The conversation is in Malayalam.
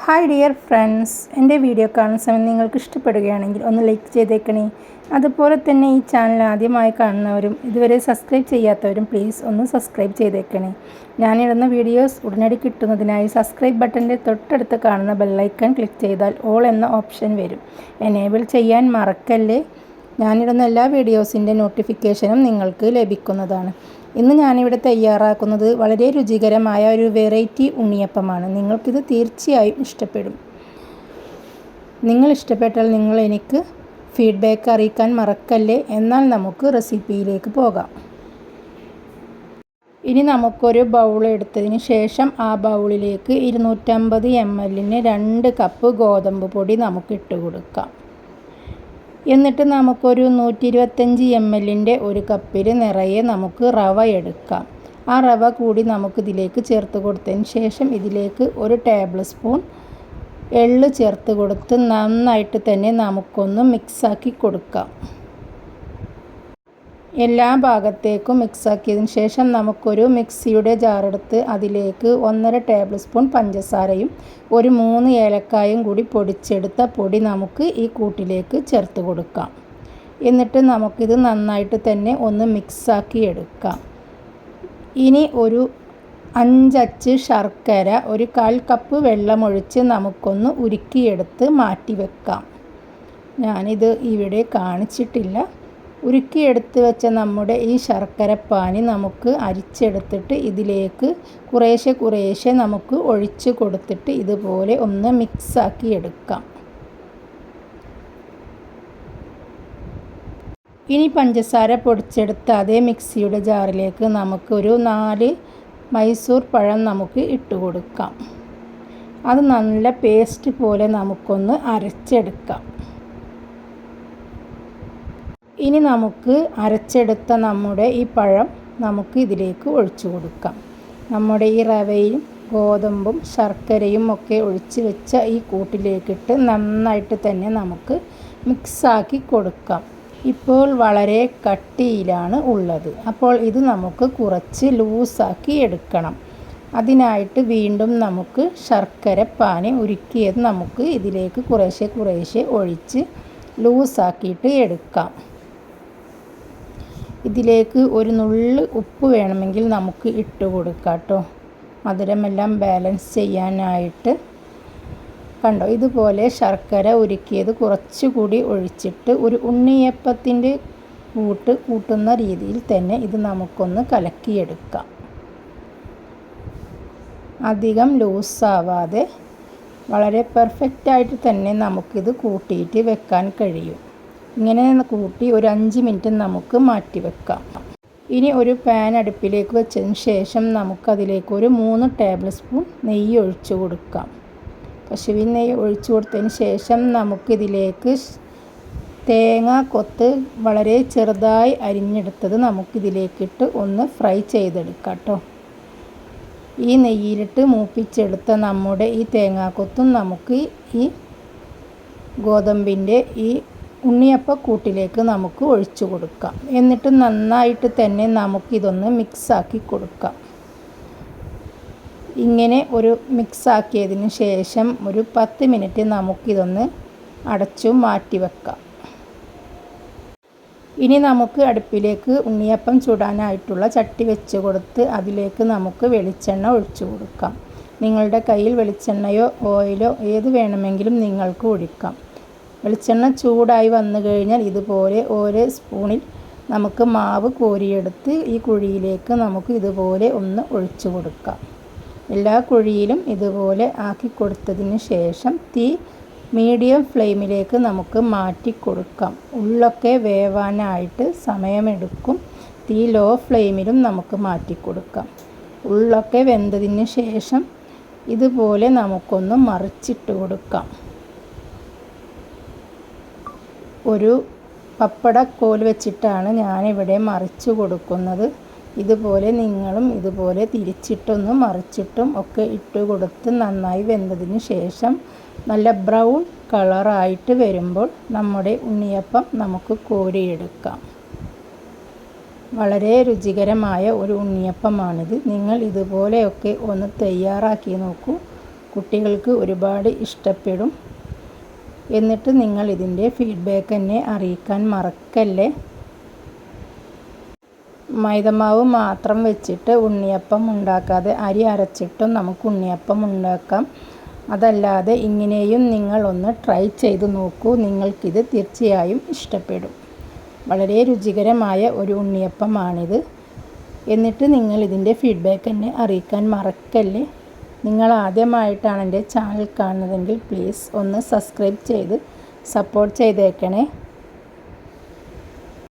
ഹായ് ഡിയർ ഫ്രണ്ട്സ്, എൻ്റെ വീഡിയോ കാണുന്ന സമയം നിങ്ങൾക്ക് ഇഷ്ടപ്പെടുകയാണെങ്കിൽ ഒന്ന് ലൈക്ക് ചെയ്തേക്കണേ. അതുപോലെ തന്നെ ഈ ചാനൽ ആദ്യമായി കാണുന്നവരും ഇതുവരെ സബ്സ്ക്രൈബ് ചെയ്യാത്തവരും പ്ലീസ് ഒന്ന് സബ്സ്ക്രൈബ് ചെയ്തേക്കണേ. ഞാനിടുന്ന വീഡിയോസ് ഉടനടി കിട്ടുന്നതിനായി സബ്സ്ക്രൈബ് ബട്ടൻ്റെ തൊട്ടടുത്ത് കാണുന്ന ബെല്ലൈക്കൺ ക്ലിക്ക് ചെയ്താൽ ഓൾ എന്ന ഓപ്ഷൻ വരും. എനേബിൾ ചെയ്യാൻ മറക്കല്ലേ. ഞാനിടുന്ന എല്ലാ വീഡിയോസിൻ്റെ നോട്ടിഫിക്കേഷനും നിങ്ങൾക്ക് ലഭിക്കുന്നതാണ്. ഇന്ന് ഞാനിവിടെ തയ്യാറാക്കുന്നത് വളരെ രുചികരമായ ഒരു വെറൈറ്റി ഉണ്ണിയപ്പമാണ്. നിങ്ങൾക്കിത് തീർച്ചയായും ഇഷ്ടപ്പെടും. നിങ്ങൾ ഇഷ്ടപ്പെട്ടാൽ നിങ്ങൾ എനിക്ക് ഫീഡ്ബാക്ക് അറിയിക്കാൻ മറക്കല്ലേ. എന്നാൽ നമുക്ക് റെസിപ്പിയിലേക്ക് പോകാം. ഇനി നമുക്കൊരു ബൗൾ എടുത്തതിന് ശേഷം ആ ബൗളിലേക്ക് 250 ml 2 കപ്പ് ഗോതമ്പ് പൊടി നമുക്ക് ഇട്ട് കൊടുക്കാം. എന്നിട്ട് നമുക്കൊരു 125 ml ഒരു കപ്പിൽ നിറയെ നമുക്ക് റവ എടുക്കാം. ആ റവ കൂടി നമുക്കിതിലേക്ക് ചേർത്ത് കൊടുത്തതിന് ശേഷം ഇതിലേക്ക് 1 ടേബിൾ സ്പൂൺ എള്ള് ചേർത്ത് കൊടുത്ത് നന്നായിട്ട് തന്നെ നമുക്കൊന്ന് മിക്സാക്കി കൊടുക്കാം. എല്ലാ ഭാഗത്തേക്കും മിക്സാക്കിയതിന് ശേഷം നമുക്കൊരു മിക്സിയുടെ ജാറെടുത്ത് അതിലേക്ക് 1.5 ടേബിൾ സ്പൂൺ പഞ്ചസാരയും 3 ഏലക്കായും കൂടി പൊടിച്ചെടുത്ത പൊടി നമുക്ക് ഈ കൂട്ടിലേക്ക് ചേർത്ത് കൊടുക്കാം. എന്നിട്ട് നമുക്കിത് നന്നായിട്ട് തന്നെ ഒന്ന് മിക്സാക്കി എടുക്കാം. ഇനി ഒരു 5 അച്ച് ശർക്കര 1/4 കപ്പ് വെള്ളമൊഴിച്ച് നമുക്കൊന്ന് ഉരുക്കിയെടുത്ത് മാറ്റി വെക്കാം. ഞാനിത് ഇവിടെ കാണിച്ചിട്ടില്ല. ഉരുക്കിയെടുത്ത് വെച്ച നമ്മുടെ ഈ ശർക്കരപ്പാനി നമുക്ക് അരിച്ചെടുത്തിട്ട് ഇതിലേക്ക് കുറേശ്ശെ നമുക്ക് ഒഴിച്ച് കൊടുത്തിട്ട് ഇതുപോലെ ഒന്ന് മിക്സാക്കി എടുക്കാം. ഇനി പഞ്ചസാര പൊടിച്ചെടുത്ത അതേ മിക്സിയുടെ ജാറിലേക്ക് നമുക്കൊരു 4 മൈസൂർ പഴം നമുക്ക് ഇട്ട് കൊടുക്കാം. അത് നല്ല പേസ്റ്റ് പോലെ നമുക്കൊന്ന് അരച്ചെടുക്കാം. ഇനി നമുക്ക് അരച്ചെടുത്ത നമ്മുടെ ഈ പഴം നമുക്ക് ഇതിലേക്ക് ഒഴിച്ചു കൊടുക്കാം. നമ്മുടെ ഈ റവയും ഗോതമ്പും ശർക്കരയും ഒക്കെ ഒഴിച്ച് വെച്ച ഈ കൂട്ടിലേക്കിട്ട് നന്നായിട്ട് തന്നെ നമുക്ക് മിക്സാക്കി കൊടുക്കാം. ഇപ്പോൾ വളരെ കട്ടിയിലാണ് ഉള്ളത്. അപ്പോൾ ഇത് നമുക്ക് കുറച്ച് ലൂസാക്കി എടുക്കണം. അതിനായിട്ട് വീണ്ടും നമുക്ക് ശർക്കര പാനി ഉരുക്കിയത് നമുക്ക് ഇതിലേക്ക് കുറേശ്ശെ ഒഴിച്ച് ലൂസാക്കിയിട്ട് എടുക്കാം. ഇതിലേക്ക് ഒരു നുള്ള് ഉപ്പ് വേണമെങ്കിൽ നമുക്ക് ഇട്ട് കൊടുക്കാം കേട്ടോ, മധുരമെല്ലാം ബാലൻസ് ചെയ്യാനായിട്ട്. കണ്ടോ, ഇതുപോലെ ശർക്കര ഉരുക്കിയത് കുറച്ചുകൂടി ഒഴിച്ചിട്ട് ഒരു ഉണ്ണിയപ്പത്തിൻ്റെ കൂട്ടുന്ന രീതിയിൽ തന്നെ ഇത് നമുക്കൊന്ന് കലക്കിയെടുക്കാം. അധികം ലൂസാവാതെ വളരെ പെർഫെക്റ്റായിട്ട് തന്നെ നമുക്കിത് കൂട്ടിയിട്ട് വെക്കാൻ കഴിയും. ഇങ്ങനെ കൂട്ടി ഒരു 5 മിനിറ്റ് നമുക്ക് മാറ്റി വെക്കാം. ഇനി ഒരു പാൻ അടുപ്പിലേക്ക് വെച്ചതിന് ശേഷം നമുക്കതിലേക്ക് ഒരു 3 ടേബിൾ സ്പൂൺ നെയ്യ് ഒഴിച്ചു കൊടുക്കാം. പശുവിൻ നെയ്യ് ഒഴിച്ചു കൊടുത്തതിന് ശേഷം നമുക്കിതിലേക്ക് തേങ്ങ കൊത്ത് വളരെ ചെറുതായി അരിഞ്ഞെടുത്തത് നമുക്കിതിലേക്കിട്ട് ഒന്ന് ഫ്രൈ ചെയ്തെടുക്കാം കേട്ടോ. ഈ നെയ്യിലിട്ട് മൂപ്പിച്ചെടുത്ത നമ്മുടെ ഈ തേങ്ങാക്കൊത്തും നമുക്ക് ഈ ഗോതമ്പിൻ്റെ ഈ ഉണ്ണിയപ്പക്കൂട്ടിലേക്ക് നമുക്ക് ഒഴിച്ചു കൊടുക്കാം. എന്നിട്ട് നന്നായിട്ട് തന്നെ നമുക്കിതൊന്ന് മിക്സാക്കി കൊടുക്കാം. ഇങ്ങനെ ഒരു മിക്സാക്കിയതിന് ശേഷം ഒരു 10 മിനിറ്റ് നമുക്കിതൊന്ന് അടച്ചു മാറ്റി വെക്കാം. ഇനി നമുക്ക് അടുപ്പിലേക്ക് ഉണ്ണിയപ്പം ചുടാനായിട്ടുള്ള ചട്ടി വെച്ച് കൊടുത്ത് അതിലേക്ക് നമുക്ക് വെളിച്ചെണ്ണ ഒഴിച്ചു കൊടുക്കാം. നിങ്ങളുടെ കയ്യിൽ വെളിച്ചെണ്ണയോ ഓയിലോ ഏത് വേണമെങ്കിലും നിങ്ങൾക്ക് ഒഴിക്കാം. വെളിച്ചെണ്ണ ചൂടായി വന്നു കഴിഞ്ഞാൽ ഇതുപോലെ ഓരോ സ്പൂണിൽ നമുക്ക് മാവ് കോരിയെടുത്ത് ഈ കുഴിയിലേക്ക് നമുക്ക് ഇതുപോലെ ഒന്ന് ഒഴിച്ചു കൊടുക്കാം. എല്ലാ കുഴിയിലും ഇതുപോലെ ആക്കി കൊടുത്തതിന് ശേഷം തീ മീഡിയം ഫ്ലെയിമിലേക്ക് നമുക്ക് മാറ്റി കൊടുക്കാം. ഉള്ളൊക്കെ വേവാനായിട്ട് സമയമെടുക്കും. തീ ലോ ഫ്ലെയിമിലും നമുക്ക് മാറ്റി കൊടുക്കാം. ഉള്ളൊക്കെ വെന്തതിന് ശേഷം ഇതുപോലെ നമുക്കൊന്ന് മറിച്ചിട്ട് കൊടുക്കാം. ഒരു പപ്പടക്കോൽ വെച്ചിട്ടാണ് ഞാനിവിടെ മറിച്ച് കൊടുക്കുന്നത്. ഇതുപോലെ നിങ്ങളും ഇതുപോലെ തിരിച്ചിട്ടൊന്നും മറിച്ചിട്ടും ഒക്കെ ഇട്ട് കൊടുത്ത് നന്നായി വെന്തതിന് ശേഷം നല്ല ബ്രൗൺ കളറായിട്ട് വരുമ്പോൾ നമ്മുടെ ഉണ്ണിയപ്പം നമുക്ക് കോരിയെടുക്കാം. വളരെ രുചികരമായ ഒരു ഉണ്ണിയപ്പമാണിത്. നിങ്ങൾ ഇതുപോലെയൊക്കെ ഒന്ന് തയ്യാറാക്കി നോക്കൂ. കുട്ടികൾക്ക് ഒരുപാട് ഇഷ്ടപ്പെടും. എന്നിട്ട് നിങ്ങൾ ഇതിൻ്റെ ഫീഡ്ബാക്ക് എന്നെ അറിയിക്കാൻ മറക്കല്ലേ. മൈദമാവ് മാത്രം വെച്ചിട്ട് ഉണ്ണിയപ്പം ഉണ്ടാക്കാതെ അരി അരച്ചിട്ടും നമുക്ക് ഉണ്ണിയപ്പം ഉണ്ടാക്കാം. അതല്ലാതെ ഇങ്ങനെയും നിങ്ങൾ ഒന്ന് ട്രൈ ചെയ്ത് നോക്കൂ. നിങ്ങൾക്കിത് തീർച്ചയായും ഇഷ്ടപ്പെടും. വളരെ രുചികരമായ ഒരു ഉണ്ണിയപ്പമാണിത്. എന്നിട്ട് നിങ്ങൾ ഇതിൻ്റെ ഫീഡ്ബാക്ക് എന്നെ അറിയിക്കാൻ മറക്കല്ലേ. നിങ്ങൾ ആദ്യമായിട്ടാണ് എൻ്റെ ചാനൽ കാണുന്നതെങ്കിൽ പ്ലീസ് ഒന്ന് സബ്സ്ക്രൈബ് ചെയ്ത് സപ്പോർട്ട് ചെയ്തേക്കണേ.